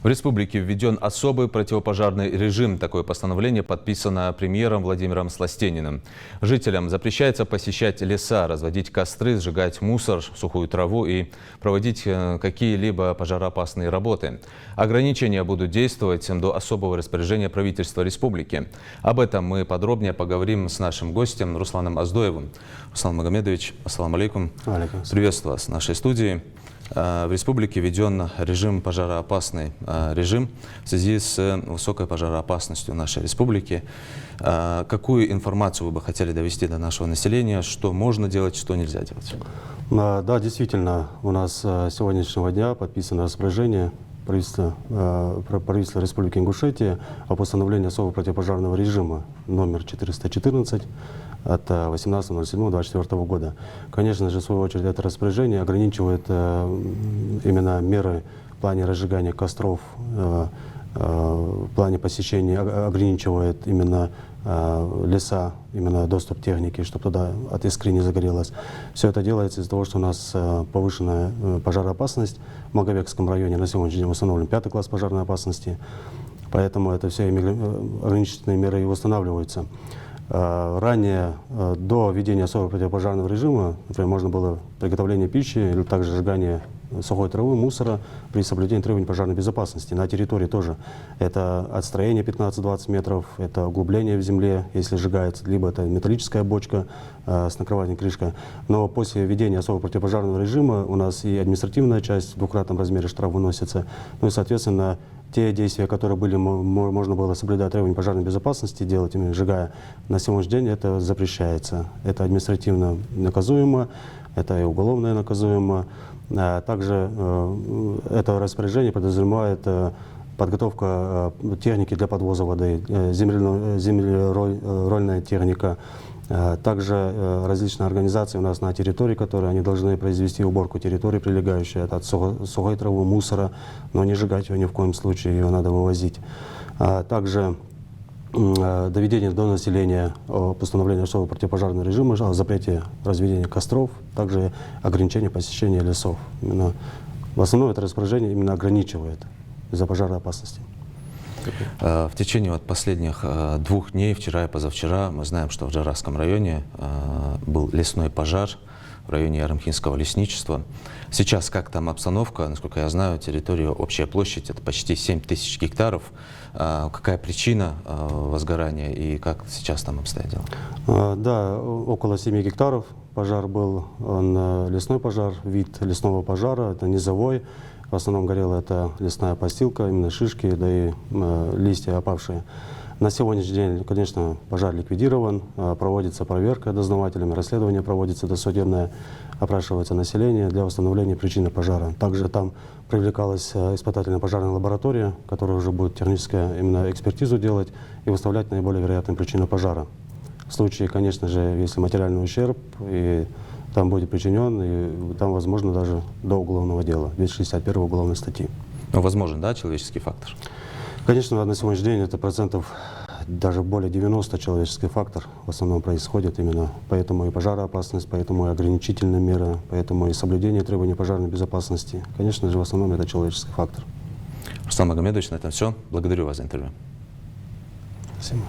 В республике введен особый противопожарный режим. Такое постановление подписано премьером Владимиром Сластениным. Жителям запрещается посещать леса, разводить костры, сжигать мусор, сухую траву и проводить какие-либо пожароопасные работы. Ограничения будут действовать до особого распоряжения правительства республики. Об этом мы подробнее поговорим с нашим гостем Русланом Оздоевым. Руслан Магомедович, ассаламу алейкум. Приветствую вас в нашей студии. В республике введен режим пожароопасный режим в связи с высокой пожароопасностью нашей республики. Какую информацию вы бы хотели довести до нашего населения, что можно делать, что нельзя делать? Да, действительно, у нас с сегодняшнего дня подписано распоряжение правительства Республики Ингушетия о постановлении особого противопожарного режима номер 414 от 18.07.24 года. Конечно же, в свою очередь, это распоряжение ограничивает именно меры в плане разжигания костров, в плане посещения, ограничивает именно леса, именно доступ техники, чтобы туда от искры не загорелось. Все это делается из-за того, что у нас повышенная пожароопасность. В Маговекском районе на сегодняшний день установлен 5-й класс пожарной опасности, поэтому это все ограничительные меры и устанавливаются. Ранее, до введения особого противопожарного режима, например, можно было приготовление пищи или также сжигание сухой травы, мусора при соблюдении требований пожарной безопасности. На территории тоже это отстроение 15-20 метров, это углубление в земле, если сжигается, либо это металлическая бочка с накрыванием крышкой. Но после введения особого противопожарного режима у нас и административная часть в двукратном размере штраф выносится, ну и, соответственно, те действия, которые были, можно было соблюдать требования пожарной безопасности, делать именно сжигая, на сегодняшний день это запрещается. Это административно наказуемо, это и уголовно наказуемо. Также это распоряжение подразумевает подготовка техники для подвоза воды, землерольная техника. Также различные организации у нас на территории, которые они должны произвести уборку территории, прилегающей от сухой травы, мусора, но не сжигать ее ни в коем случае, ее надо вывозить. Также доведение до населения постановления особого противопожарного режима о запрете разведения костров, также ограничение посещения лесов. Именно, в основном это распоряжение именно ограничивает из-за пожароопасности. В течение последних 2 дней, вчера и позавчера, мы знаем, что в Джараском районе был лесной пожар в районе Ярамхинского лесничества. Сейчас как там обстановка? Насколько я знаю, территория, общая площадь — это почти 7000 гектаров. Какая причина возгорания и как сейчас там обстоят дела? Да, около 7 гектаров пожар был, он лесной пожар, вид лесного пожара, это низовой. В основном горела это лесная постилка, именно шишки, да и листья опавшие. На сегодняшний день, конечно, пожар ликвидирован, проводится проверка дознавателями, расследование проводится досудебное, опрашивается население для установления причины пожара. Также там привлекалась испытательная пожарная лаборатория, которая уже будет техническую именно экспертизу делать и выставлять наиболее вероятные причины пожара. В случае, конечно же, если материальный ущерб и там будет причинен, и там, возможно, даже до уголовного дела, 261 уголовной статьи. Ну, возможен, да, человеческий фактор? Конечно, на сегодняшний день это процентов даже более 90 человеческий фактор в основном происходит именно. Поэтому и пожароопасность, поэтому и ограничительные меры, поэтому и соблюдение требований пожарной безопасности. Конечно же, в основном это человеческий фактор. Руслан Магомедович, на этом все. Благодарю вас за интервью. Спасибо.